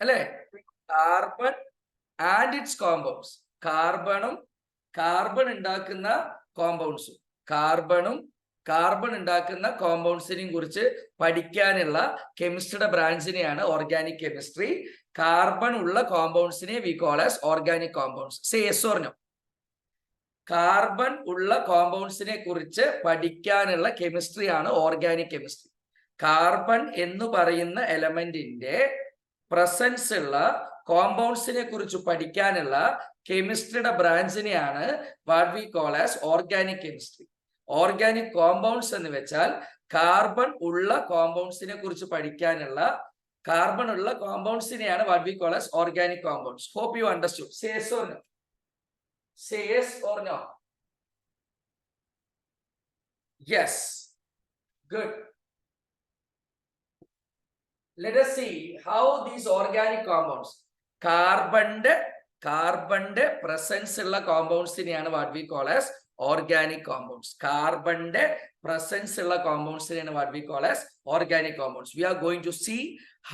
അല്ലെ? Carbon and its compounds. Carbon ഉണ്ടാക്കുന്ന കോമ്പൗണ്ട്സും കാർബൺ ഉണ്ടാക്കുന്ന കോമ്പൗണ്ട്സിനെയും കുറിച്ച് പഠിക്കാനുള്ള കെമിസ്ട്രിയുടെ ബ്രാഞ്ചിനെയാണ് ഓർഗാനിക് കെമിസ്ട്രി. കാർബൺ ഉള്ള കോമ്പൗണ്ട്സിനെ we call as organic compounds. Say yes or no? Carbon ഉള്ള കോമ്പൗണ്ട്സിനെ കുറിച്ച് പഠിക്കാനുള്ള കെമിസ്ട്രിയാണ് ഓർഗാനിക് കെമിസ്ട്രി. കാർബൺ എന്ന് പറയുന്ന എലമെന്റിന്റെ പ്രസൻസ് ഉള്ള കോമ്പൗണ്ട്സിനെ കുറിച്ച് പഠിക്കാനുള്ള കെമിസ്ട്രിയുടെ ബ്രാഞ്ചിനെയാണ് what we call as organic chemistry. Organic compounds എന്ന് വെച്ചാൽ കാർബൺ ഉള്ള കോമ്പൗണ്ട്സിനെ കുറിച്ച് പഠിക്കാനുള്ള കാർബൺ ഉള്ള കോമ്പൗണ്ട്സിനെയാണ് what we call as organic compounds. Hope you understood. Say yes or no? Say yes or no? Yes. Good. Let us see how these organic compounds, കാർബണിന്റെ presence ഉള്ള കോമ്പൗണ്ട്സിനെയാണ് what we call as organic compounds. കാർബണിന്റെ presence ഉള്ള കോമ്പൗണ്ട്സിനെയാണ് what we call as organic compounds. We are going to see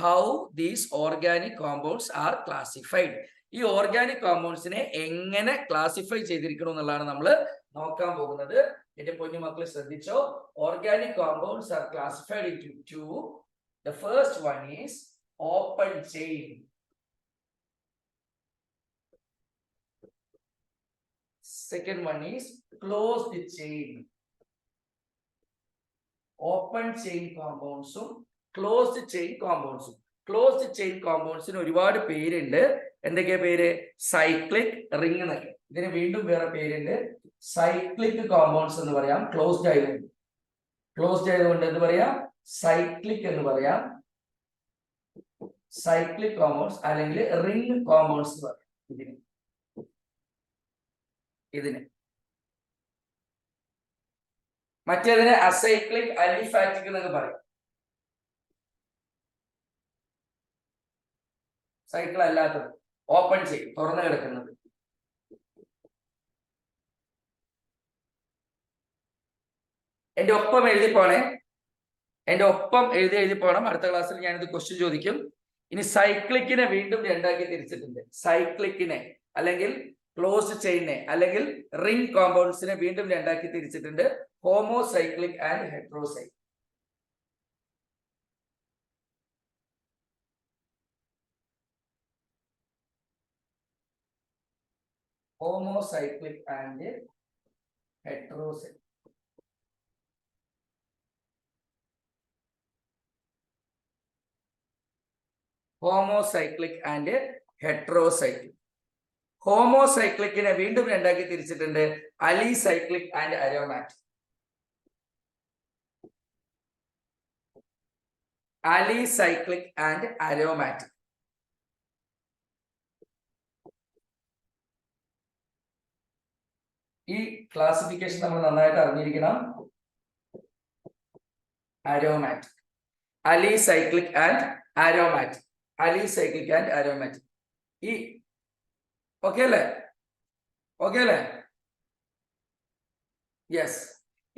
how these organic compounds are classified. ഈ organic കോമ്പൗണ്ട്സിനെ എങ്ങനെ classify ചെയ്തിരിക്കണം എന്നുള്ളതാണ് നമ്മൾ നോക്കാൻ പോകുന്നത്. എന്റെ പൊന്നു മക്കളെ ശ്രദ്ധിച്ചോ. Organic compounds are classified into two. The first one is open chain. Second one is closed chain. Open chain compounds ഉം closed chain compounds ഉം. ക്ലോസ്ഡ് ചെയിൻ കോമ്പൗണ്ട്സിന് ഒരുപാട് പേരുണ്ട്. എന്തൊക്കെയാ പേര്? സൈക്ലിക് റിംഗ് എന്നൊക്കെ. ഇതിന് വീണ്ടും വേറെ പേരുണ്ട്. സൈക്ലിക് കോമ്പൗണ്ട്സ് എന്ന് പറയാം. ക്ലോസ്ഡ് ആയതുകൊണ്ട് എന്ത് പറയാം? സൈക്ലിക് എന്ന് പറയാം. സൈക്ലിക് കോമ്പൗണ്ട്സ് അല്ലെങ്കിൽ റിംഗ് കോമ്പൗണ്ട്സ് എന്ന് പറയാം. ഇതിന് മറ്റേതിന് അസൈക്ലിക് അലിഫാറ്റിക് എന്നൊക്കെ പറയും. സൈക്കിൾ അല്ലാത്തത് ഓപ്പൺ ചെയിൻ, തുറന്നു കിടക്കുന്നത്. എന്റെ ഒപ്പം എഴുതി പോണം. അടുത്ത ക്ലാസ്സിൽ ഞാനിത് ക്വസ്റ്റ്യൻ ചോദിക്കും. ഇനി സൈക്ലിക്കിനെ വീണ്ടും രണ്ടാക്കി തിരിച്ചിട്ടുണ്ട്. സൈക്ലിക്കിനെ അല്ലെങ്കിൽ ക്ലോസ്ഡ് ചെയിനെ അല്ലെങ്കിൽ റിംഗ് കോമ്പൗണ്ട്സിനെ വീണ്ടും രണ്ടാക്കി തിരിച്ചിട്ടുണ്ട്. Homocyclic and heterocyclic. Homocyclic and heterocyclic. Homocyclic and heterocyclic. ഹോമോസൈക്ലിക്കിനെ വീണ്ടും രണ്ടാക്കി തിരിച്ചിട്ടുണ്ട്. Alicyclic and aromatic. Alicyclic and aromatic. ഈ ക്ലാസിഫിക്കേഷൻ നമ്മൾ നന്നായിട്ട് അറിഞ്ഞിരിക്കണം. Aromatic, alicyclic and aromatic. Alicyclic and aromatic. ഈ ഓക്കെ അല്ലേ? യെസ്.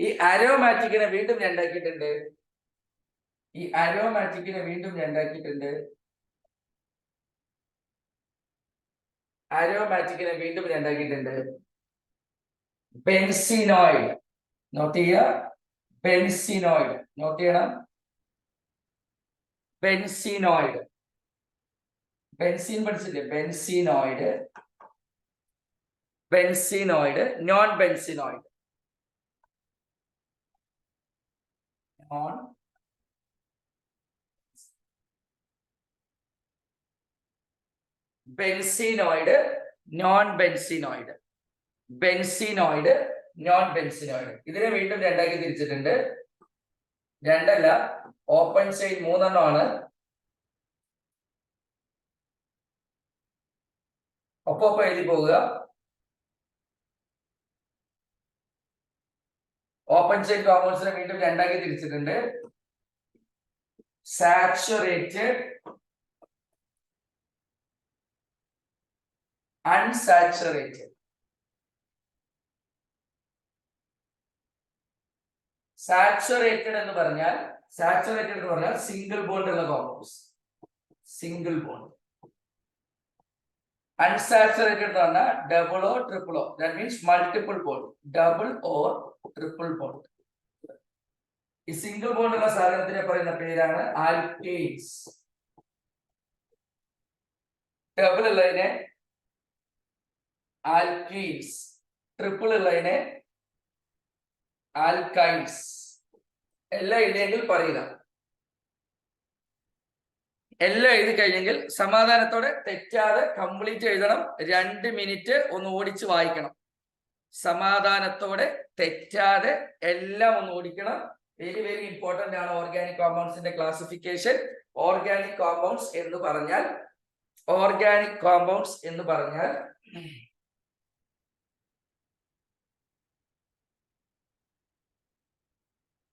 ഈ അരോമാറ്റിക്കിനെ വീണ്ടും രണ്ടാക്കിയിട്ടുണ്ട്. ബെൻസിനോയിഡ്. നോട്ട് ചെയ്യുക. ബെൻസിനോയിഡ് നോട്ട് ചെയ്യണം. ബെൻസിനോയിഡ്. ബെൻസീൻ പഠിച്ചില്ലേ? Benzenoid, non benzenoid. Benzenoid, non benzenoid. Benzenoid, non benzenoid. ഇതിനെ വീണ്ടും രണ്ടാക്കി തിരിച്ചിട്ടുണ്ട്. രണ്ടല്ല, ഓപ്പൺ ചെയിൻ 3 എണ്ണമാണ്. ഒപ്പം എഴുതി പോവുക. ഓപ്പൺ ചെയിൻ കോമ്പൗണ്ട്സിനെ വീണ്ടും രണ്ടാക്കി തിരിച്ചിട്ടുണ്ട്. Saturated, unsaturated. സാച്ചുറേറ്റഡ് എന്ന് പറഞ്ഞാൽ സിംഗിൾ ബോണ്ട് ഉള്ള കോമ്പൗണ്ട്സ്. Single bond. Unsaturated എന്ന് പറഞ്ഞാൽ double or triple oh, that means multiple bond, double or triple bond. ഈ സിംഗിൾ ബോണ്ട് ഉള്ള സാധനത്തിനെ പറയുന്ന പേരാണ് ആൽക്കേൻസ്. ഡബിൾ ഉള്ളതിനെ ആൽക്കീൻസ്, ട്രിപ്പിൾ ഉള്ളതിനെ ആൽക്കൈൻസ്. എല്ലാം ഇല്ലെങ്കിൽ പറയുക. എല്ലാം എഴുതി കഴിഞ്ഞെങ്കിൽ സമാധാനത്തോടെ തെറ്റാതെ കംപ്ലീറ്റ് എഴുതണം. 2 മിനിറ്റ് ഒന്ന് ഓടിച്ച് വായിക്കണം. സമാധാനത്തോടെ തെറ്റാതെ എല്ലാം ഒന്ന് ഓടിക്കണം. വെരി വെരി ഇമ്പോർട്ടന്റ് ആണ് ഓർഗാനിക് കോമ്പൗണ്ട്സിന്റെ ക്ലാസിഫിക്കേഷൻ. ഓർഗാനിക് കോമ്പൗണ്ട്സ് എന്ന് പറഞ്ഞാൽ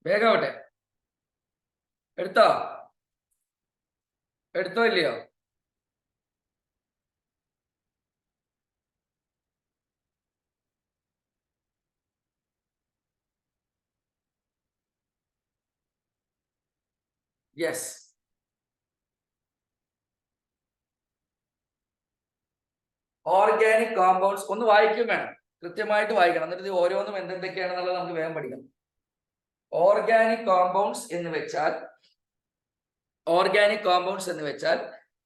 വേഗമാവട്ടെ. എടുത്തോ ഇല്ലയോ? യെസ്. ഓർഗാനിക് കോമ്പൗണ്ട്സ് ഒന്ന് വായിക്കും വേണം, കൃത്യമായിട്ട് വായിക്കണം. എന്നിട്ട് ഇത് ഓരോന്നും എന്തൊക്കെയാണെന്നുള്ളത് നമുക്ക് വേഗം പഠിക്കണം. ഓർഗാനിക് കോമ്പൗണ്ട്സ് എന്ന് വെച്ചാൽ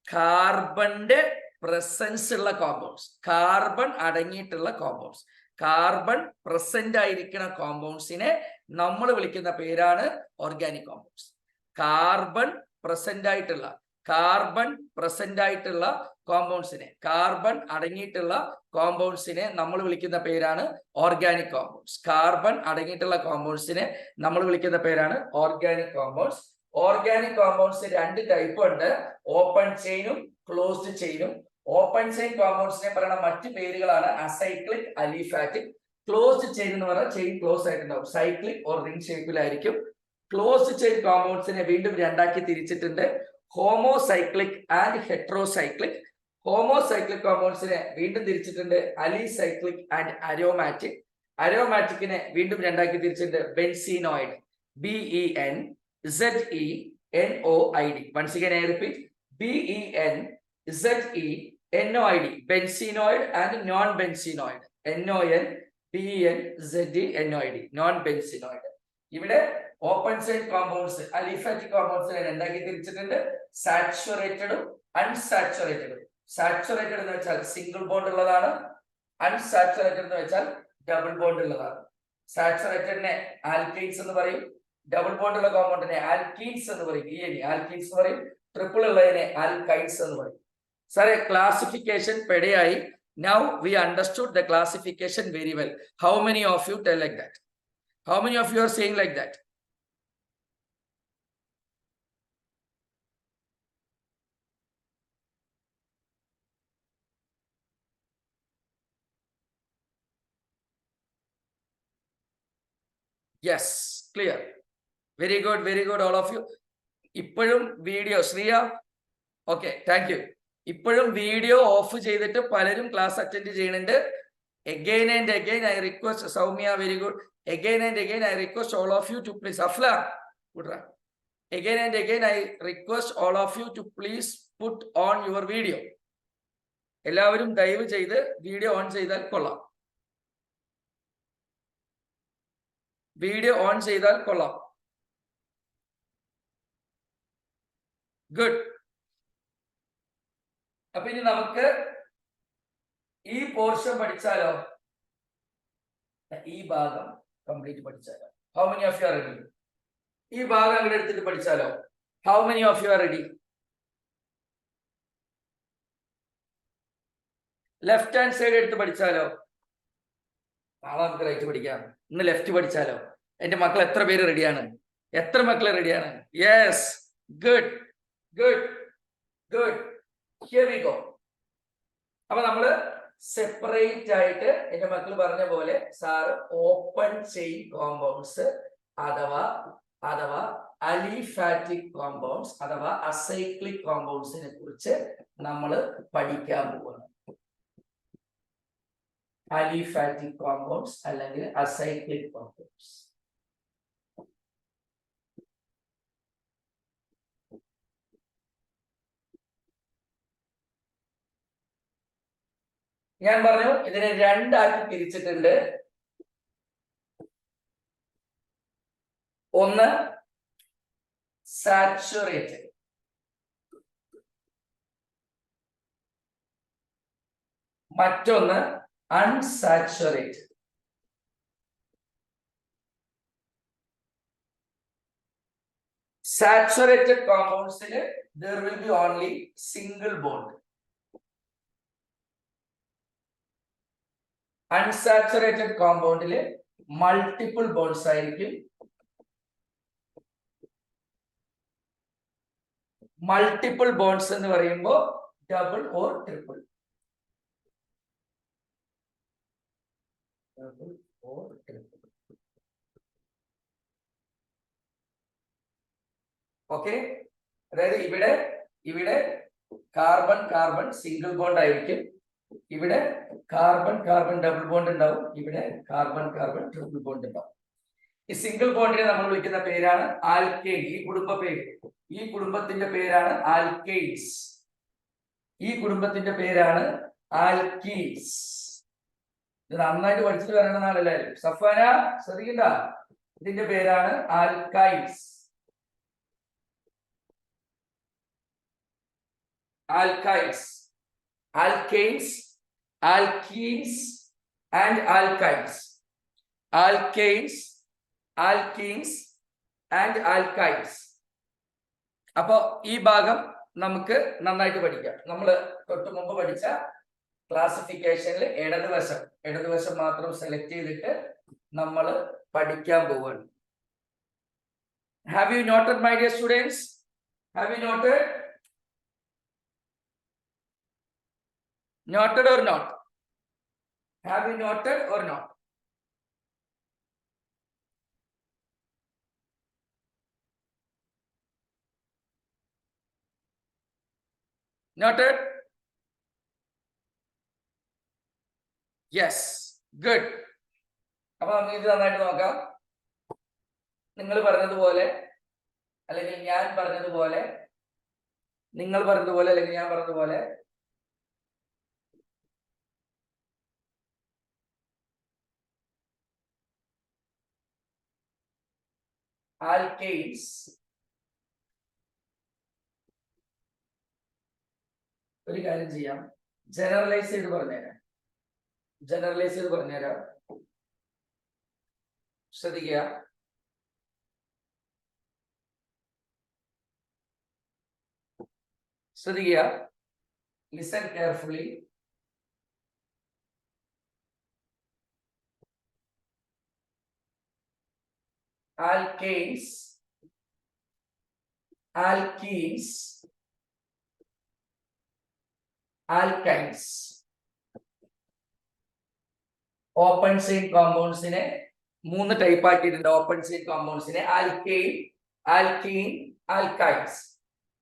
കാർബണിന്റെ പ്രസൻസ് ഉള്ള കോമ്പൗണ്ട്സ്, കാർബൺ അടങ്ങിയിട്ടുള്ള കോമ്പൗണ്ട്സ്. കാർബൺ പ്രസന്റ് ആയിരിക്കുന്ന കോമ്പൗണ്ട്സിനെ നമ്മൾ വിളിക്കുന്ന പേരാണ് ഓർഗാനിക് കോമ്പൗണ്ട്സ്. കാർബൺ പ്രസന്റ് ആയിട്ടുള്ള കോമ്പൗണ്ട്സിനെ, കാർബൺ അടങ്ങിയിട്ടുള്ള കോമ്പൗണ്ട്സിനെ നമ്മൾ വിളിക്കുന്ന പേരാണ് ഓർഗാനിക് കോമ്പൗണ്ട്സ്. കാർബൺ അടങ്ങിയിട്ടുള്ള കോമ്പൗണ്ട്സിനെ നമ്മൾ വിളിക്കുന്ന പേരാണ് organic compounds. Organic compounds 2 type ഉണ്ട്, ഓപ്പൺ ചെയിനും ക്ലോസ്ഡ് ചെയിനും. ഓപ്പൺ ചെയിൻ കോമ്പൗണ്ട്സിനെ പറയുന്ന മറ്റു പേരുകളാണ് അസൈക്ലിക്, അലിഫാറ്റിക്. ക്ലോസ്ഡ് ചെയിൻ എന്ന് പറഞ്ഞാൽ ചെയിൻ ക്ലോസ് ആയിട്ടുണ്ടാവും, സൈക്ലിക് ഓർ റിംഗ് ഷേപ്പിലായിരിക്കും. ക്ലോസ്ഡ് ചെയിൻ കോമ്പൗണ്ട്സിനെ വീണ്ടും 2 ആക്കി തിരിച്ചിട്ടുണ്ട്, ഹോമോസൈക്ലിക് ആൻഡ് ഹെട്രോസൈക്ലിക്. ഹോമോസൈക്ലിക് കോമ്പൗണ്ട്സിനെ വീണ്ടും തിരിച്ചിട്ടുണ്ട്, അലിസൈക്ലിക് ആൻഡ് അരോമാറ്റിക്. അരോമാറ്റിക്കിനെ വീണ്ടും 2 ആക്കി തിരിച്ചിട്ടുണ്ട്, ബെൻസീനോയിഡ്, BENZENOID. Once again I repeat, BENZENOID, benzenoid and non-benzenoid. NONBENZENOID, non-benzenoid. ഇവിടെ ഓപ്പൺ ചെയിൻ കോമ്പൗണ്ട്സ്, അലിഫാറ്റിക് കോമ്പൗണ്ട്സിനെ 2 ആക്കി തിരിച്ചിട്ടുണ്ട്, സാച്ചുറേറ്റഡും അൺസാച്ചുറേറ്റഡും. സാച്ചുറേറ്റഡ് എന്ന് വെച്ചാൽ സിംഗിൾ ബോണ്ട് ഉള്ളതാണ്, അൺസാച്ചുറേറ്റഡ് എന്ന് വെച്ചാൽ ഡബിൾ ബോണ്ട് ഉള്ളതാണ്. സാച്ചുറേറ്റഡിനെ ആൽക്കൈൻസ് എന്ന് പറയും, ഡബിൾ ബോണ്ട് ഉള്ള കോമ്പൗണ്ടിനെ ആൽക്കീൻസ് എന്ന് പറയും, ആൽക്കീൻസ് എന്ന് പറയും. ട്രിപ്പിൾ ഉള്ളതിനെ ആൽക്കൈൻസ് എന്ന് പറയും. സാറേ classification പെടയായി. Now we understood the classification very well. How many of you tell like that? How many of you are saying like that? Yes, clear. Very good all of you. ഇപ്പോഴും video Shriya, okay, thank you. ഇപ്പോഴും video of ചെയ്തിട്ട് പലരും class attend ചെയ്യുന്നുണ്ട്. Again and again I request Soumya, very good. Again and again I request all of you to please, Afla, again and again I request all of you to please put on your video. എല്ലാവരും ദയവ് ചെയ്ത് video on ചെയ്താൽ കൊള്ളാം. Video on ചെയ്താൽ കൊള്ളാം. Good. അപ്പൊ ഇനി നമുക്ക് ഈ പോർഷൻ പഠിച്ചാലോ? ഈ ഭാഗം കംപ്ലീറ്റ് പഠിച്ചാലോ? How many of you are ready? ഈ ഭാഗം അങ്ങോട്ട് എടുത്തിട്ട് പഠിച്ചാലോ? How many of you are ready? Left hand side എടുത്ത് പഠിച്ചാലോ? നാളെ നമുക്ക് റൈറ്റ് പഠിക്കാം. ഇന്ന് ലെഫ്റ്റ് പഠിച്ചാലോ? എന്റെ മക്കൾ എത്ര പേര് റെഡിയാണ്? എത്ര മക്കൾ റെഡിയാണ്? Yes, good good good. Here we go. അപ്പൊ നമ്മള് സെപ്പറേറ്റ് ആയിട്ട് എന്റെ മക്കൾ പറഞ്ഞ പോലെ സാറ് ഓപ്പൺ ചെയിൻ കോമ്പൗണ്ട്സ് അഥവാ അലിഫാറ്റിക് കോമ്പൗണ്ട്സ് അഥവാ അസൈക്ലിക് കോമ്പൗണ്ട്സിനെ കുറിച്ച് നമ്മൾ പഠിക്കാൻ പോവാണ്. അലിഫാറ്റിക് കോമ്പൗണ്ട്സ് അല്ലെങ്കിൽ അസൈക്ലിക് കോമ്പൗണ്ട്സ്. ഞാൻ പറഞ്ഞു ഇതിനെ രണ്ടാക്കി തിരിച്ചിട്ടുണ്ട്. ഒന്ന് സാച്ചുറേറ്റഡ്, മറ്റൊന്ന് unsaturated. Saturated compounds there will be only single bond. Unsaturated compound multiple bonds ആയിരിക്കും. Multiple bonds എന്ന് പറയുമ്പോൾ double or triple. Double or triple. Okay, അതായത് ഇവിടെ കാർബൺ കാർബൺ സിംഗിൾ ബോണ്ട് ആയിരിക്കും, ഇവിടെ കാർബൺ കാർബൺ ഡബിൾ ബോണ്ട് ഉണ്ടാവും, ഇവിടെ കാർബൺ കാർബൺ ട്രിപ്പിൾ ബോണ്ട് ഉണ്ടാവും. ഈ സിംഗിൾ ബോണ്ടിനെ നമ്മൾ വിളിക്കുന്ന പേരാണ് ആൽക്കെയ്ൻ. ഈ കുടുംബ പേര്, ഈ കുടുംബത്തിന്റെ പേരാണ് ആൽക്കെയ്ൻസ്. ഈ കുടുംബത്തിന്റെ പേരാണ് ആൽക്കീൻസ്. ഇത് നന്നായിട്ട് പഠിച്ചിട്ട് വരേണ്ട നാളെല്ലാവരും. സഫാന ശ്രദ്ധിക്കണ്ട, ഇതിന്റെ പേരാണ് alkynes. Alkynes, alkanes, alkenes and alkynes. Alkanes, alkenes and alkynes. അപ്പൊ ഈ ഭാഗം നമുക്ക് നന്നായിട്ട് പഠിക്കാം. നമ്മൾ തൊട്ട് മുമ്പ് പഠിച്ച ക്ലാസിഫിക്കേഷനിൽ ഇടതുവശം മാത്രം സെലക്ട് ചെയ്തിട്ട് നമ്മൾ പഠിക്കാൻ പോവുകയാണ്. Have you noted, my dear students? Have you noted? Noted or not? Have you noted or not? Noted? Yes, good. അപ്പൊ നമുക്ക് ഇത് നന്നായിട്ട് നോക്കാം. നിങ്ങൾ പറഞ്ഞതുപോലെ അല്ലെങ്കിൽ ഞാൻ പറഞ്ഞതുപോലെ, നിങ്ങൾ പറഞ്ഞതുപോലെ അല്ലെങ്കിൽ ഞാൻ പറഞ്ഞതുപോലെ alkanes ഒരു കാര്യം ചെയ്യാം, ജനറലൈസ് ചെയ്ത് പറഞ്ഞുതരാം. ശ്രദ്ധിക്കുക. Listen carefully. Alkanes, alkenes, alkynes. Open chain കോമ്പൗണ്ട്സിനെ 3 ടൈപ്പ് ആക്കിയിട്ടുണ്ട്. ഓപ്പൺ ചെയിൻ കോമ്പൗണ്ട്സിനെ ആൽക്കെയിൻ, ആൽക്കീൻ, ആൽക്കൈൻസ്.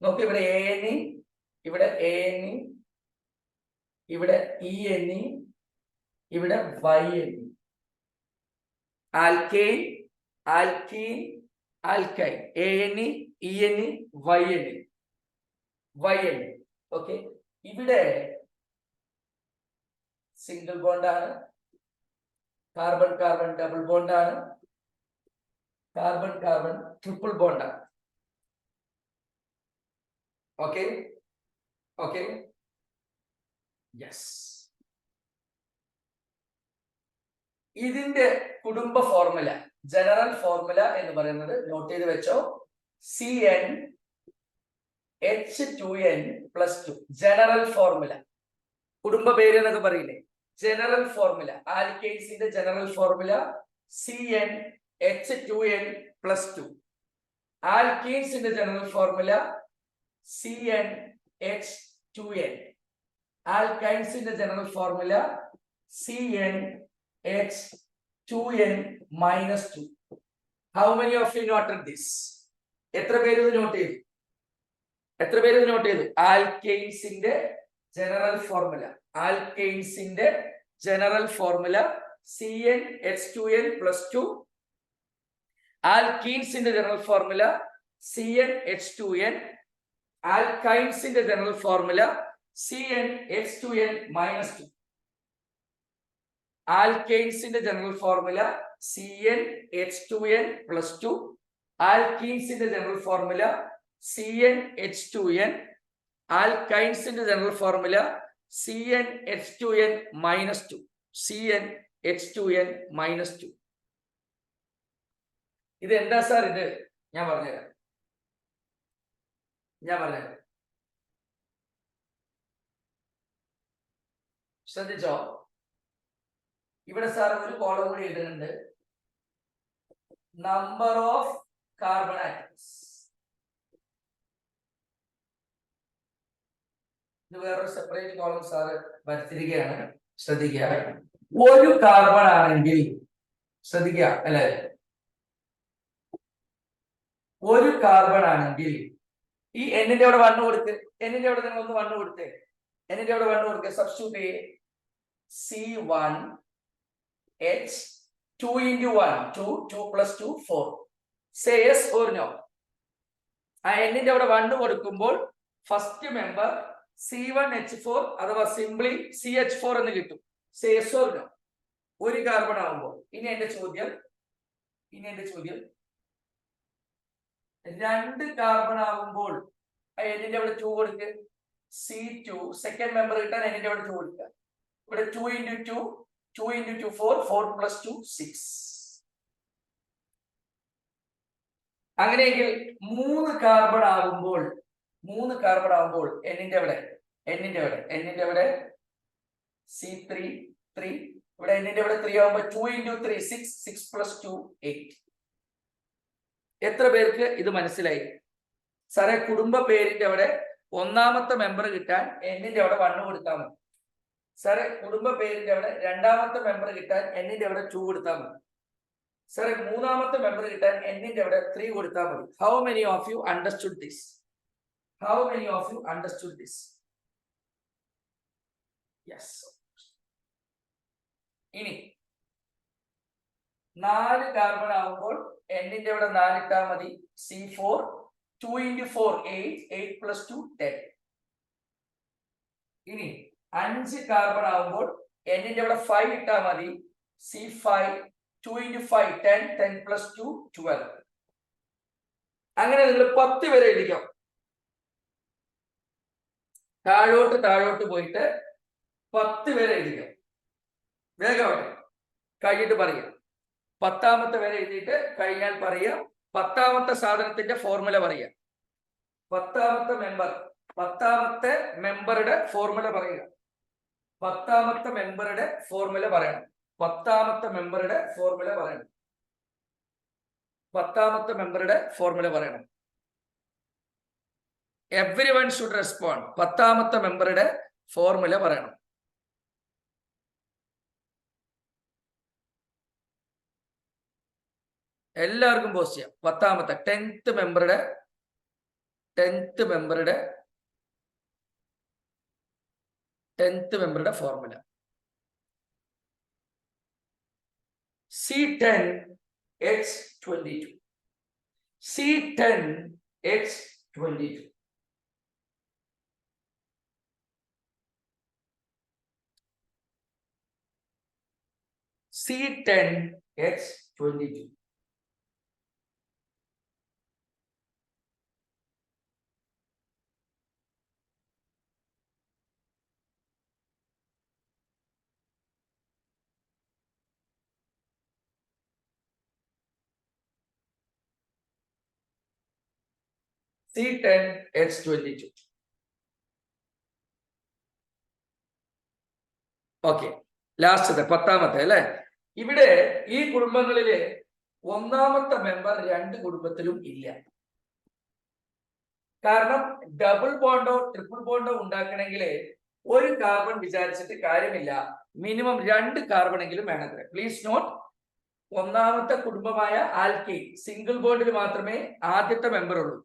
നോക്ക്, ഇവിടെ ANE, ഇവിടെ ANE, ഇവിടെ ENE, ഇവിടെ YNE. Alkane, alkene, alkyne, ANE, ENE, YNE. Okay, ഇവിടെ സിംഗിൾ ബോണ്ട് ആണ്, കാർബൺ കാർബൺ ഡബിൾ ബോണ്ട് ആണ്, കാർബൺ കാർബൺ ട്രിപ്പിൾ ബോണ്ട് ആണ്. Okay, yes. ഇതിന്റെ കുടുംബ ഫോർമുല, ജനറൽ ഫോർമുല എന്ന് പറയുന്നത് നോട്ട് ചെയ്ത് വെച്ചോ, CnH2n+2. ജനറൽ ഫോർമുല, കുടുംബ പേര് എന്നൊക്കെ പറയില്ലേ, ജനറൽ ഫോർമുല. ആൽക്കെയ്ൻസിന്റെ ജനറൽ ഫോർമുല CnH2n+2. ആൽക്കീൻസിന്റെ ജനറൽ ഫോർമുല CnH2n. ആൽക്കൈൻസിന്റെ general formula CnH2n-2. How many of you noted this? എത്ര പേര് ഇത് നോട്ട് ചെയ്തു? ആൽക്കെയ്ൻസിന്റെ ജനറൽ ഫോർമുല, CnH2n+2. ആൽക്കീൻസിന്റെ ജനറൽ ഫോർമുല CnH2n. ആൽക്കൈൻസിന്റെ ജനറൽ ഫോർമുല CnH2n-2. ആൽക്കെയിൻസിന്റെ ജനറൽ ഫോർമുല CnH2n+2. ആൽക്കീൻസിന്റെ ജനറൽ ഫോർമുല CnH2n. ആൽക്കൈൻസിന്റെ ജനറൽ ഫോർമുല CnH2n-2. CnH2n-2. ഇത് എന്താ സാർ? ഇത് ഞാൻ പറഞ്ഞുതരാം. ശ്രദ്ധിച്ചോ? ഇവിടെ സാർ ഒരു കോളം കൂടി എഴുതുന്നുണ്ട്, നമ്പർ ഓഫ് കാർബൺ ആറ്റംസ്. ഇത് വേറൊരു സെപ്പറേറ്റ് കോളം സാർ വരച്ചിരിക്കുകയാണ്. ശ്രദ്ധിക്കുക, ഒരു കാർബൺ ആണെങ്കിൽ, ശ്രദ്ധിക്കുക അല്ലെ, ഒരു കാർബൺ ആണെങ്കിൽ ഈ എന്നിന്റെ അവിടെ 1 കൊടുത്ത്, എന്നിന്റെ അവിടെ നിങ്ങൾ ഒന്ന് 1 കൊടുത്തേ, എന്നിന്റെ അവിടെ 1 കൊടുക്കുക. സബ്സ്റ്റിറ്റ്യൂട്ട് ചെയ്യേ, C1H 2 into 1 2 plus 2 4. Say yes or no. ആ എന്നിന്റെ അവിടെ 1 കൊടുക്കുമ്പോൾ ഫസ്റ്റ് മെമ്പർ C1H4 അഥവാ സിംപ്ലി CH4 എന്ന് കിട്ടും. Say yes or no. ഒരു കാർബൺ ആവുമ്പോൾ. ഇനി എന്റെ ചോദ്യം 2 കാർബൺ ആവുമ്പോൾ എന്നിന്റെ അവിടെ 2 കൊടുക്ക്. C2 സെക്കൻഡ് മെമ്പർ കിട്ടാൻ എന്നിന്റെ അവിടെ 2 കൊടുക്കുക. ഇവിടെ 2 into 2 2 into 2 4 4 plus 2 6. അങ്ങനെയെങ്കിൽ 3 കാർബൺ ആവുമ്പോൾ എന്നിന്റെ അവിടെ C3 3. ഇവിടെ എന്നിന്റെ അവിടെ 3 ആവുമ്പോൾ 2 into 3 6 6 plus 2 8. എത്ര പേർക്ക് ഇത് മനസ്സിലായി? സാറേ, കുടുംബ പേരിന്റെ അവിടെ ഒന്നാമത്തെ മെമ്പർ കിട്ടാൻ എന്നിന്റെ അവിടെ 1 കൊടുത്താൽ മതി. സാറേ, കുടുംബ പേരിന്റെ അവിടെ രണ്ടാമത്തെ മെമ്പർ കിട്ടാൻ എന്നിന്റെ അവിടെ 2 കൊടുത്താൽ മതി. സാറേ, മൂന്നാമത്തെ മെമ്പർ കിട്ടാൻ എന്നിന്റെ അവിടെ 3 കൊടുത്താൽ മതി. How many of you understood this? Yes. ഇനി 4 കാർബൺ ആവുമ്പോൾ എന്നിന്റെ അവിടെ 4 ഇട്ടാൽ മതി. C4 2 into 4 8 8 plus 2 10. ഇനി 5 കാർബൺ ആവുമ്പോൾ എന്നിന്റെ അവിടെ 5 ഇട്ടാൽ മതി. C5 2 into 5 10 10 plus 2 12. അങ്ങനെ നിങ്ങൾ 10 വരെ എഴുതിക്കാം. താഴോട്ട് പോയിട്ട് 10 വരെ എഴുതിക്കാം. വേഗം കഴിഞ്ഞിട്ട് പറയാം. 10ാമത്തെ വരെ എഴുതിയിട്ട് കഴിഞ്ഞാൽ പറയാം. 10ാമത്തെ സാധനത്തിന്റെ ഫോർമുല പറയാം. 10ാമത്തെ മെമ്പറുടെ ഫോർമുല പറയുക. 10ാമത്തെ മെമ്പറുടെ ഫോർമുല പറയണം. 10ാമത്തെ മെമ്പറുടെ ഫോർമുല പറയണം. Everyone should respond. 10ാമത്തെ മെമ്പറുടെ ഫോർമുല പറയണം. എല്ലാവർക്കും പോസ്റ്റ് ചെയ്യാം. 10ാമത്തെ 10th മെമ്പറുടെ formula C10H22. C10H22. C10H22. C10H22. Okay, ലാസ്റ്റത്തെ 10ാമത്തെ അല്ലെ. ഇവിടെ ഈ കുടുംബങ്ങളില് 1ാമത്തെ മെമ്പർ 2 കുടുംബത്തിലും ഇല്ല. കാരണം ഡബിൾ ബോണ്ടോ ട്രിപ്പിൾ ബോണ്ടോ ഉണ്ടാക്കണമെങ്കിൽ ഒരു കാർബൺ വിചാരിച്ചിട്ട് കാര്യമില്ല, മിനിമം 2 കാർബൺ എങ്കിലും വേണത്ര. പ്ലീസ് നോട്ട്, 1ാമത്തെ കുടുംബമായ ആൽക്കീൻ സിംഗിൾ ബോണ്ടിൽ മാത്രമേ ആദ്യത്തെ മെമ്പർ ഉള്ളൂ.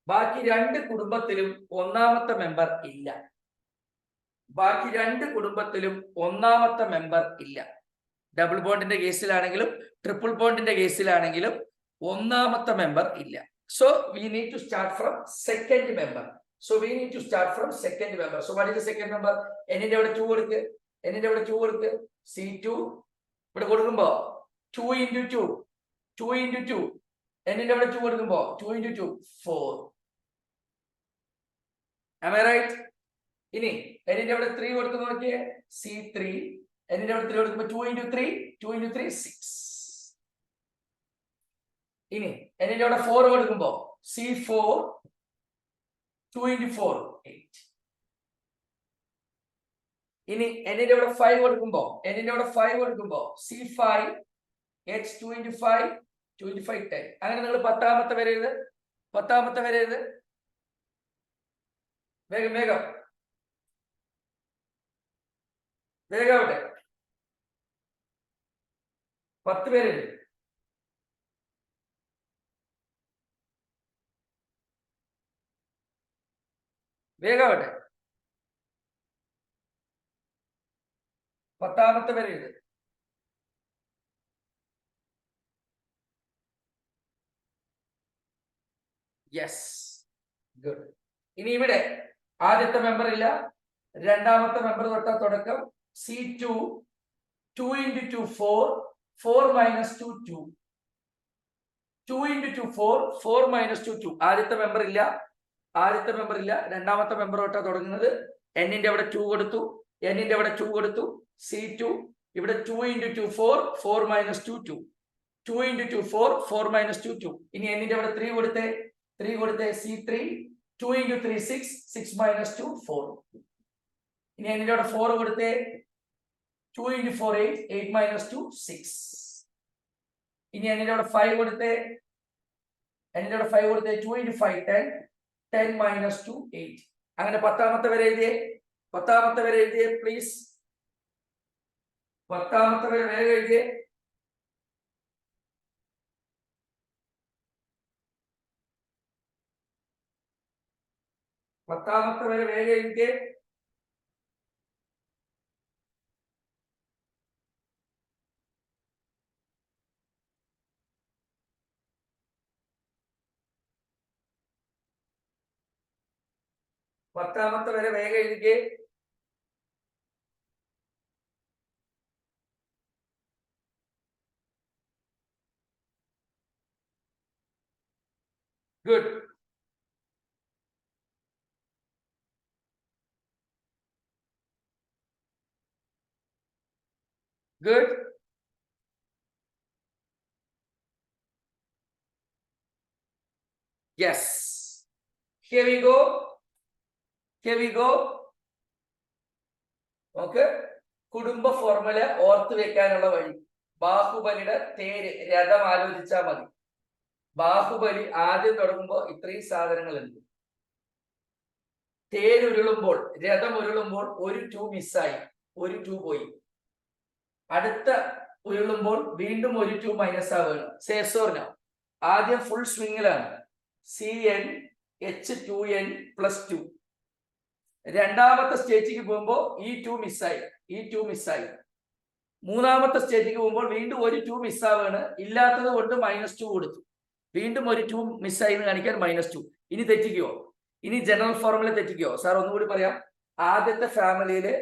ബാക്കി 2 കുടുംബത്തിലും 1ാമത്തെ മെമ്പർ ഇല്ല. ഡബിൾ ബോണ്ടിന്റെ കേസിലാണെങ്കിലും ട്രിപ്പിൾ ബോണ്ടിന്റെ കേസിലാണെങ്കിലും 1ാമത്തെ മെമ്പർ ഇല്ല. So we need to start from second member. So what is the second member? എന്നിന്റെ അവിടെ 2 കൊടുക്ക്. C2 ഇവിടെ കൊടുക്കുമ്പോ 2 into 2 2 into 2 എന്നിന്റെ അവിടെ 2 കൊടുക്കുമ്പോ 2 into 2 4. Am I right? ഇനി എന്നിന്റെ അവിടെ 3 കൊടുക്കുന്ന നോക്കിയേ C3. എന്നിന്റെ അവിടെ 3 കൊടുക്കുമ്പോ 2 into 3 2 into 3 6. ഇനി എന്നിന്റെ അവിടെ 4 കൊടുക്കുമ്പോ C4 2 into 4 8. ഇനി എന്നിന്റെ അവിടെ 5 കൊടുക്കുമ്പോ C5 H 2 into 5 2 into 5 10. അങ്ങനെ നിങ്ങൾ 10ാമത്തെ വരരുത് വേഗം അവിടെ 10 പേരുണ്ട്. വേഗാവട്ടെ 10ാമത്തെ വരെ എഴുത്. Yes, good. ഇനി ഇവിടെ ആദ്യത്തെ മെമ്പർ ഇല്ല, രണ്ടാമത്തെ മെമ്പർ തൊട്ട തുടക്കം C2 2 into 2 4 4 minus 2 2 2 into 2 4 4 minus 2 2. ആദ്യത്തെ മെമ്പർ ഇല്ല, രണ്ടാമത്തെ മെമ്പർ തൊട്ടാ തുടങ്ങുന്നത്. എന്നിന്റെ അവിടെ 2 കൊടുത്തു, എന്നിന്റെ അവിടെ 2 കൊടുത്തു. C2 ഇവിടെ 2 into 2 4 4 minus 2 2 2 into 2 4 4 minus 2 2. ഇനി എന്നിന്റെ അവിടെ 3 കൊടുത്തേ C3 2 into 3 6 6 minus 2 4. ഇനി എന്നിന്റെ അവിടെ 4 കൊടുത്തേ 2 into 4 8 8 minus 2 6. ഇനി എന്നിന്റെ അവിടെ 5 കൊടുത്തേ 2 into 5 10 10 minus 2 8. അങ്ങനെ 10ാമത്തെ വരെ എഴുതിയേ പ്ലീസ്. 10ാമത്തെ വരെ വേഗം എഴുതിയേ. പത്താമത്തെ വരെ വേഗം എഴുതിക്കേ. Good. Good. Yes. Here we go. Okay. കുടുംബ ഫോർമുല ഓർത്ത് വെക്കാനുള്ള വഴി. ബാഹുബലിയുടെ തേര് രഥം ആലോചിച്ചാൽ മതി. ബാഹുബലി ആദ്യം തുടങ്ങുമ്പോൾ ഇത്രയും സാധനങ്ങളുണ്ട്. തേരുരുളുമ്പോൾ, രഥം ഉരുളുമ്പോൾ ഒരു 2 മിസ്സായി, ഒരു 2 പോയി. അടുത്ത ഉരുളുമ്പോൾ വീണ്ടും ഒരു 2 മൈനസ് ആവുകയാണ്. സേസോർന ആദ്യം ഫുൾ സ്വിങ്ങിലാണ്. CN H2N + 2. രണ്ടാമത്തെ സ്റ്റേജിക്ക് പോകുമ്പോൾ ഈ 2 മിസ്സായി. മൂന്നാമത്തെ സ്റ്റേജിക്ക് പോകുമ്പോൾ വീണ്ടും ഒരു 2 മിസ്സാവുകയാണ്. ഇല്ലാത്തത് കൊണ്ട് -2 കൊടുത്തു. വീണ്ടും ഒരു 2 മിസ്സായി എന്ന് കാണിക്കാൻ -2. ഇനി തെറ്റിക്കോ? ഇനി ജനറൽ ഫോർമുല തെറ്റിക്കോ? സാർ ഒന്നുകൂടി പറയാം. ആദ്യത്തെ ഫാമിലിയില്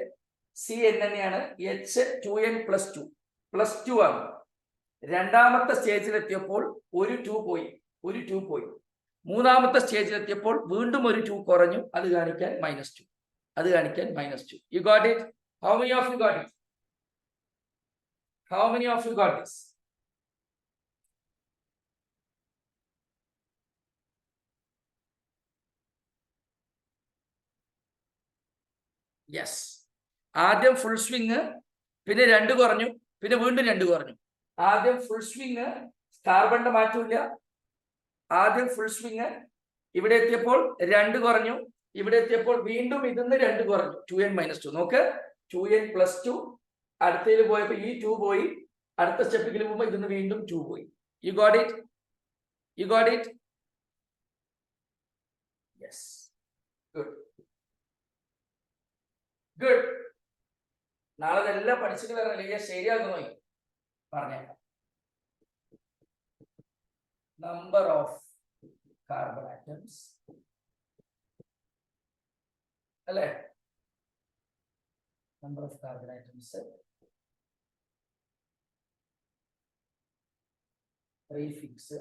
CN തന്നെയാണ്. H2N + 2 ആണ്. രണ്ടാമത്തെ സ്റ്റേജിലെത്തിയപ്പോൾ ഒരു 2 പോയി. മൂന്നാമത്തെ സ്റ്റേജിലെത്തിയപ്പോൾ വീണ്ടും ഒരു 2 കുറഞ്ഞു. അത് കാണിക്കാൻ -2. You got it? How many of you got it? How many of you got this? Yes. ആദ്യം ഫുൾ സ്വിങ്, പിന്നെ 2 കുറഞ്ഞു, പിന്നെ വീണ്ടും 2 കുറഞ്ഞു. ആദ്യം ഫുൾ സ്വിങ്, കാർബണിന്റെ മാറ്റമില്ല. ആദ്യം ഫുൾ സ്വിങ്, ഇവിടെ എത്തിയപ്പോൾ 2 കുറഞ്ഞു, ഇവിടെ എത്തിയപ്പോൾ വീണ്ടും ഇതിന്ന് 2 കുറഞ്ഞു. 2n - 2. നോക്ക്, 2n + 2. അടുത്തതിൽ പോയപ്പോ ഈ 2 പോയി. അടുത്ത സ്റ്റെപ്പിൽ പോകുമ്പോൾ ഇതിന്ന് വീണ്ടും 2 പോയി. You got it? Yes. Good. നാളെ ഇതെല്ലാം പഠിച്ചിട്ട് വരണല്ലേ ശരിയാകുന്നു പറഞ്ഞേക്കാം. നമ്പർ ഓഫ് കാർബൺ ആറ്റംസ് അല്ലേ? Number of carbon atoms prefix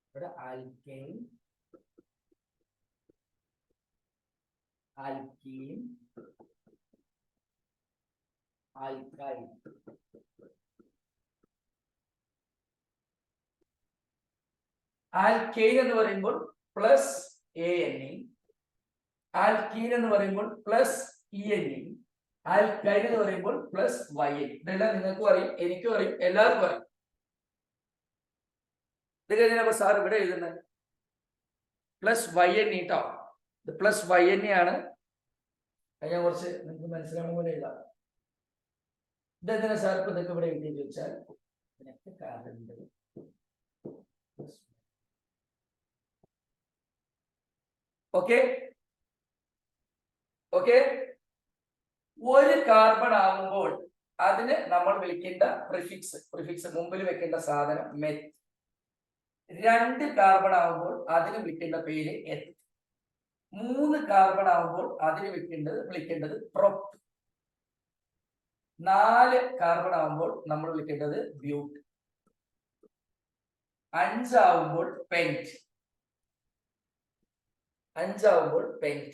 ഇവിടെ ആൽക്കെയിൻ, ആൽക്കീൻ, ആൽക്കൈൻ. ആൽക്കെയിൻ എന്ന് പറയുമ്പോൾ പ്ലസ് ANE, ആൽക്കീൻ എന്ന് പറയുമ്പോൾ പ്ലസ് ENE, ആൽക്കൈൻ എന്ന് പറയുമ്പോൾ പ്ലസ് YNE. ഇതെല്ലാം നിങ്ങൾക്കും അറിയും, എനിക്കും അറിയും, എല്ലാവർക്കും അറിയും. ഇത് കഴിഞ്ഞപ്പോൾ സാർ ഇവിടെ എഴുതുന്നത് പ്ലസ് YNE ട്ടോ. ഇത് പ്ലസ് YNE ആണ്. ഞാൻ കുറച്ച് നിങ്ങൾക്ക് മനസ്സിലാവുന്ന പോലെ എഴുതാം. ഇതെന്തിനാ സാർ ഇപ്പൊ ഇതൊക്കെ ഇവിടെ എഴുതി ചോദിച്ചാൽ ഇതിനൊക്കെ കാരണമുണ്ട്. Okay okay. ഒരു കാർബൺ ആകുമ്പോൾ അതിന് നമ്മൾ വിളിക്കേണ്ട പ്രിഫിക്സ് മുമ്പിൽ വെക്കേണ്ട സാധനം മെത്ത്. 2 കാർബൺ ആകുമ്പോൾ അതിന് വിളിക്കേണ്ട പേര് എത്ത്. 3 കാർബൺ ആകുമ്പോൾ അതിന് വിളിക്കേണ്ടത് പ്രൊപ്പ്. 4 കാർബൺ ആകുമ്പോൾ നമ്മൾ വിളിക്കേണ്ടത് ബ്യൂട്ട്. 5 ആവുമ്പോൾ പെന്റ്. 5 ആവുമ്പോൾ പെന്റ്.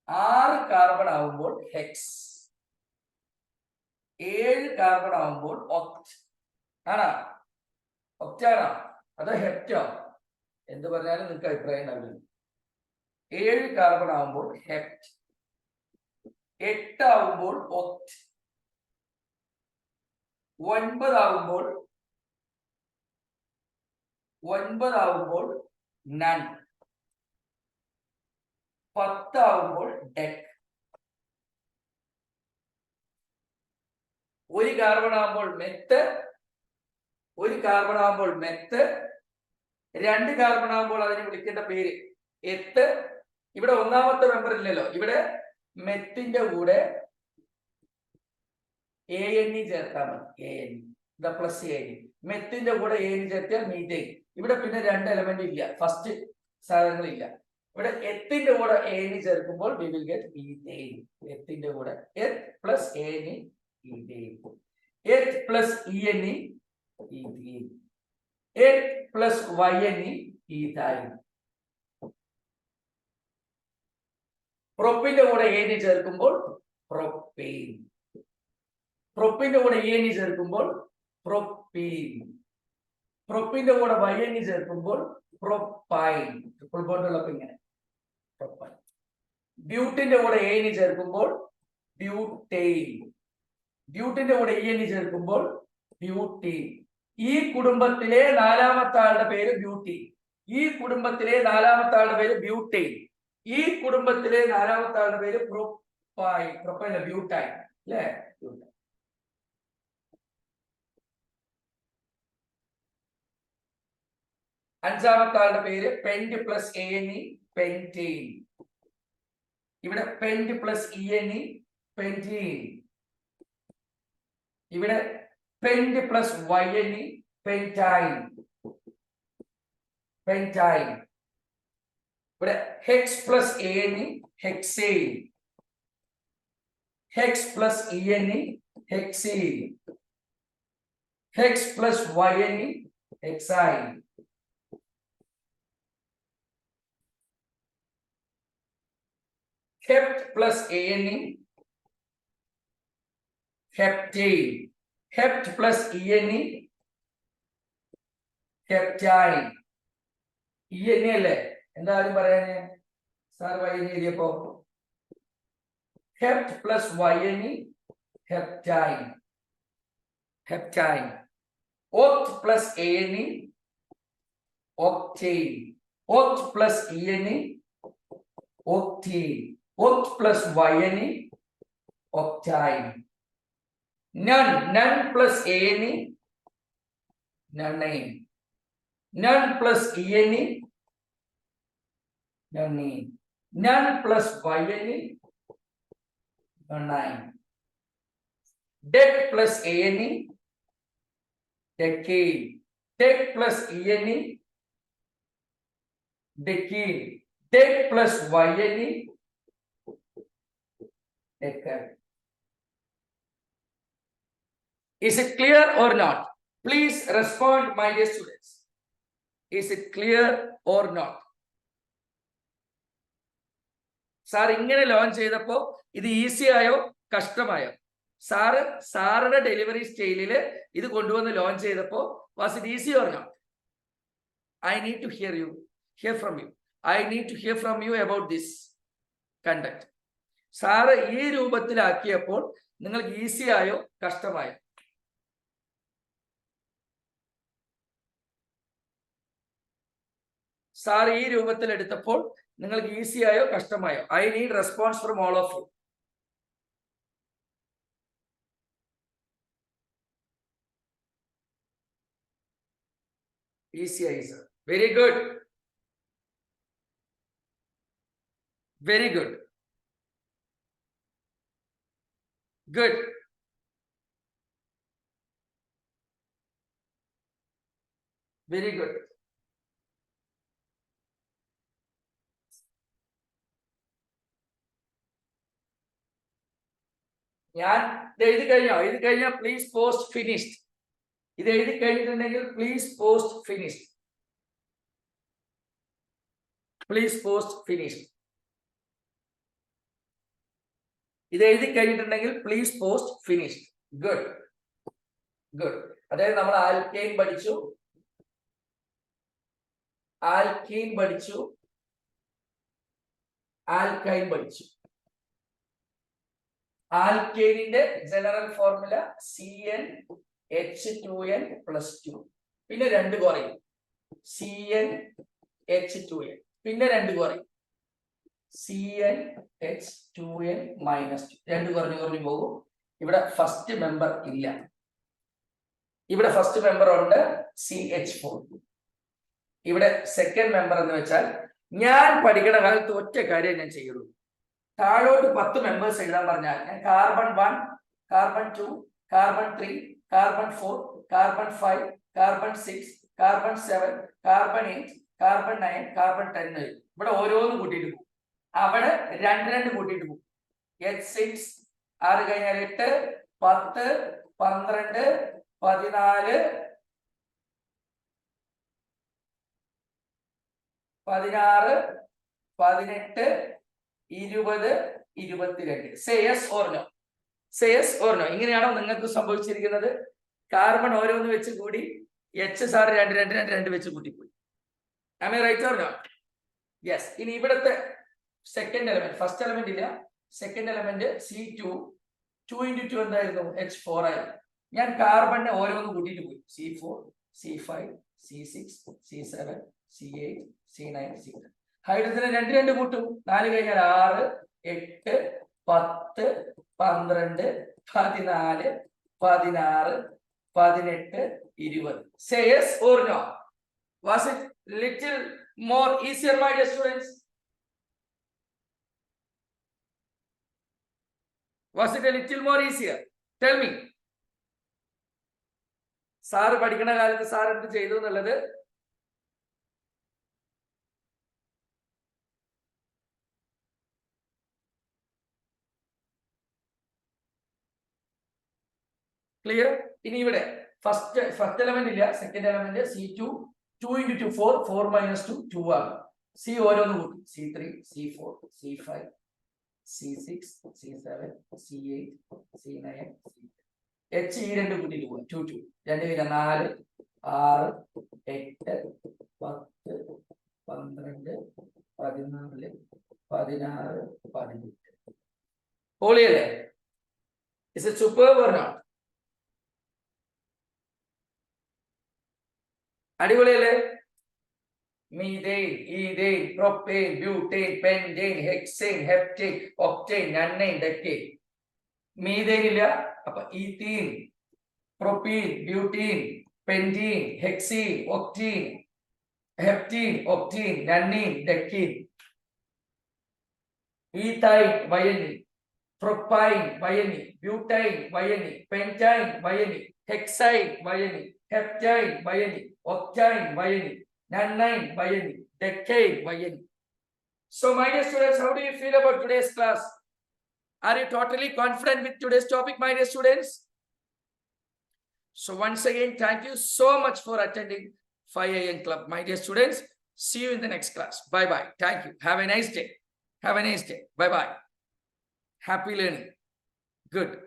6 കാർബൺ ആവുമ്പോൾ ഹെക്സ്. 7 കാർബൺ ആവുമ്പോൾ ഒക്ട്. ആണോ? ഒക്ടാണോ അതോ ഹെപ്റ്റോ? എന്ത് പറഞ്ഞാലും നിങ്ങൾക്ക് അഭിപ്രായം ഉണ്ടാവില്ല. 7 കാർബൺ ആവുമ്പോൾ ഹെപ്റ്റ്. 8 ആവുമ്പോൾ ഒക്ട്. 9 ആവുമ്പോൾ നൺ. 10 ആവുമ്പോൾ ഡെക്ക്. 1 കാർബൺ ആവുമ്പോൾ മെത്ത്. 1 കാർബൺ ആവുമ്പോൾ മെത്ത്. 2 കാർബൺ ആവുമ്പോൾ അതിന് വിളിക്കേണ്ട പേര് എത്ത്. ഇവിടെ ഒന്നാമത്തെ മെമ്പർ ഇല്ലല്ലോ. ഇവിടെ മെത്തിന്റെ കൂടെ ANE ചേർത്താൽ മതി. ANE plus ANE. മെത്തിന്റെ കൂടെ ANE ചേർത്താൽ മീഥൈൻ. ഇവിടെ പിന്നെ 2 എലമെന്റ് ഇല്ല, ഫസ്റ്റ് സാധനങ്ങളില്ല. ഇവിടെ എത്തിന്റെ കൂടെ ANE ചേർക്കുമ്പോൾ we will get ethane. എത്തിന്റെ കൂടെ eth plus ANE ethane. Eth plus ENE ethene. Eth plus YNE ethyne. പ്രൊപ്പിന്റെ കൂടെ ANE ചേർക്കുമ്പോൾ പ്രൊപ്പെയിൻ. പ്രൊപ്പിന്റെ കൂടെ ENE ചേർക്കുമ്പോൾ പ്രൊപ്പീൻ. പ്രൊപ്പിന്റെ കൂടെ YNE ചേർക്കുമ്പോൾ പ്രൊപ്പൈൻ. ട്രിപ്പിൾ ബോണ്ട് ഉള്ളപ്പോൾ ഇങ്ങനെ പ്രൊപ്പൈൻ. ബ്യൂട്ടിന്റെ കൂടെ ANE ചേർക്കുമ്പോൾ ബ്യൂട്ടെയിൻ. ബ്യൂട്ടിന്റെ കൂടെ ENE ചേർക്കുമ്പോൾ ബ്യൂട്ടീൻ. ഈ കുടുംബത്തിലെ 4ാമത്തെ ആളുടെ പേര് ബ്യൂട്ടീൻ. ഈ കുടുംബത്തിലെ 4ാമത്തെ ആളുടെ പേര് ബ്യൂട്ടെയിൻ. ഈ കുടുംബത്തിലെ 4ാമത്തെ ആളുടെ പേര് പ്രൊപ്പൈൻ. പ്രൊപ്പൈൻ ബ്യൂട്ടൈൻ അല്ലേ? ബ്യൂട്ടൈൻ. അഞ്ചാമത്തെ ആളുടെ പേര് പെന്റ് പ്ലസ് ANE പെന്റീൻ. ഇവിടെ പെന്റ് പ്ലസ് ENE പെന്റീൻ. ഇവിടെ pent plus YNE pentyne. Pentyne. ഇവിടെ hex plus ANE hexane. Hex plus ENE hexene. Hex plus YNE hexyne. Hept plus ANE heptane. Hept plus ENE heptyne. ENE അല്ലേ? എന്താ ആരും പറയാന് sir? YNE എഴുതിയപ്പോ hept plus YNE heptyne. Heptyne. Oct plus ANE octane. Oct plus ENE octene. Oct plus YNE octyne. Non plus ANE nonane. Non plus ENE nonene. Non plus YNE nonyne. Dec plus ANE ഡെക്കെയിൻ. Dec plus ENE decene. Dec plus YNE decyne. Is it clear or not? Please respond, my dear students. Is it clear or not? Sir ഇങ്ങനെ launch ചെയ്തപ്പോ ഇത് easy ആയോ കഷ്ടമായോ? സാറുടെ delivery സ്റ്റൈലില് ഇത് കൊണ്ടുവന്ന് launch ചെയ്തപ്പോ was it easy or not? I need to hear from you. I need to hear from you about this conduct. Sir ഈ രൂപത്തിലാക്കിയപ്പോൾ നിങ്ങൾക്ക് easy ആയോ കഷ്ടമായോ? സാർ ഈ രൂപത്തിൽ എടുത്തപ്പോൾ നിങ്ങൾക്ക് ഈസി ആയോ കഷ്ടമായോ? I need response from all of you. Easy ആയി sir. Very good, very good, good. Very good. ഞാൻ ഇത് എഴുതി കഴിഞ്ഞാൽ പ്ലീസ് പോസ്റ്റ് ഫിനിഷ്ഡ്. ഇത് എഴുതി കഴിഞ്ഞിട്ടുണ്ടെങ്കിൽ please post finished. Please post finished. ഇത് എഴുതി കഴിഞ്ഞിട്ടുണ്ടെങ്കിൽ please post finished. Good, good. അതായത് നമ്മൾ ആൽക്കെയിൻ പഠിച്ചു, ആൽക്കീൻ പഠിച്ചു, ആൽക്കൈൻ പഠിച്ചു. ആൽക്കേനിന്റെ ജനറൽ ഫോർമുല CnH2n+2. പിന്നെ 2 കുറയും. CnH2n. പിന്നെ 2 കുറയും. CnH2n-2. 2 കുറഞ്ഞു പോകും. ഇവിടെ ഫസ്റ്റ് മെമ്പർ ഇല്ല. ഇവിടെ ഫസ്റ്റ് മെമ്പർ ഉണ്ട് CH4. ഇവിടെ സെക്കൻഡ് മെമ്പർ എന്ന് വെച്ചാൽ ഞാൻ പഠിക്കുന്ന കാലത്ത് ഒറ്റ കാര്യം ഞാൻ ചെയ്യുള്ളൂ. താഴോട്ട് 10 മെമ്പേഴ്സ് എഴുതാൻ പറഞ്ഞാൽ ഞാൻ carbon 1, carbon 2, carbon 3, carbon 4, carbon 5, carbon 6, carbon 7, carbon 8, carbon 9, carbon 10 ഇവിടെ ഓരോന്ന് കൂട്ടിയിട്ട് പോകും. അവിടെ 2 കൂട്ടിയിട്ട് പോകും. H6 6 കഴിഞ്ഞാൽ 8, 10, 12, 14, 16, 18, 20, 22. Say yes or no. Say yes or no. ഇങ്ങനെയാണോ നിങ്ങൾക്ക് സംഭവിച്ചിരിക്കുന്നത്? കാർബൺ ഓരോന്ന് വെച്ച് കൂടി H സാർ 2 വെച്ച് കൂട്ടിപ്പോയി. Am I right or not? Yes. ഇനി ഇവിടുത്തെ സെക്കൻഡ് എലമെന്റ്, ഫസ്റ്റ് എലമെന്റ് ഇല്ല, സെക്കൻഡ് എലമെന്റ് C2. 2 × 2 എന്തായിരുന്നു? H4 ആയിരുന്നു. ഞാൻ കാർബണിനെ ഓരോന്ന് കൂട്ടിയിട്ട് പോയി. C4, C5, C6, C7, C8, C9, C10. ഹൈഡ്രജന് 2 കൂട്ടും. 4 കഴിഞ്ഞാൽ 6, 8, 10, 12, 14, 16, 18, 20. Say yes or no. Was it little more easier, my dear students? Was it a little more easier? Tell me. Sir പഠിക്കുന്ന കാലത്ത് സാർ എന്ത് ചെയ്തു എന്നുള്ളത് ക്ലിയർ? ഇനി ഇവിടെ ഫസ്റ്റ് എലമെന്റ് ഇല്ല, സെക്കൻഡ് എലമെന്റ് C2. 2 × 2 4, 4 - 2 2 ആണ്. C ഓരോന്ന് കൂട്ടി. C3, C4, C5, C6, C7, C8, C9, H ഈ 2 കൂട്ടിയിട്ട് പോവാം. 2 2 2 കഴിഞ്ഞാൽ 4, 6, 8, 10, 12, 14, 16, 18. പൊളിയല്ലേ? Is it superb or not? അടിപൊളിയല്ലേ? Methane, ethane, propane, butane, pentane, hexane, heptane, octane, nonane, decane. Methane ഇല്ല, അപ്പൊ ethene, propene, butene, pentene, hexene, octene, heptene, octene, nonene, decene. Ethyne വയനി, propyne വയനി, ബ്യൂട്ടൈൻ വയനി, പെന്റൈൻ വയനി, ഹെക്സൈൻ വയനി, heptyne വയനി, octane വയനി, nannine വയനി, decane വയനി. So my dear students, how do you feel about today's class? Are you totally confident with today's topic, my dear students? So once again, thank you so much for attending 5 a.m. Club. My dear students, see you in the next class. Bye-bye. Thank you. Have a nice day. Have a nice day. Bye-bye. Happy learning. Good.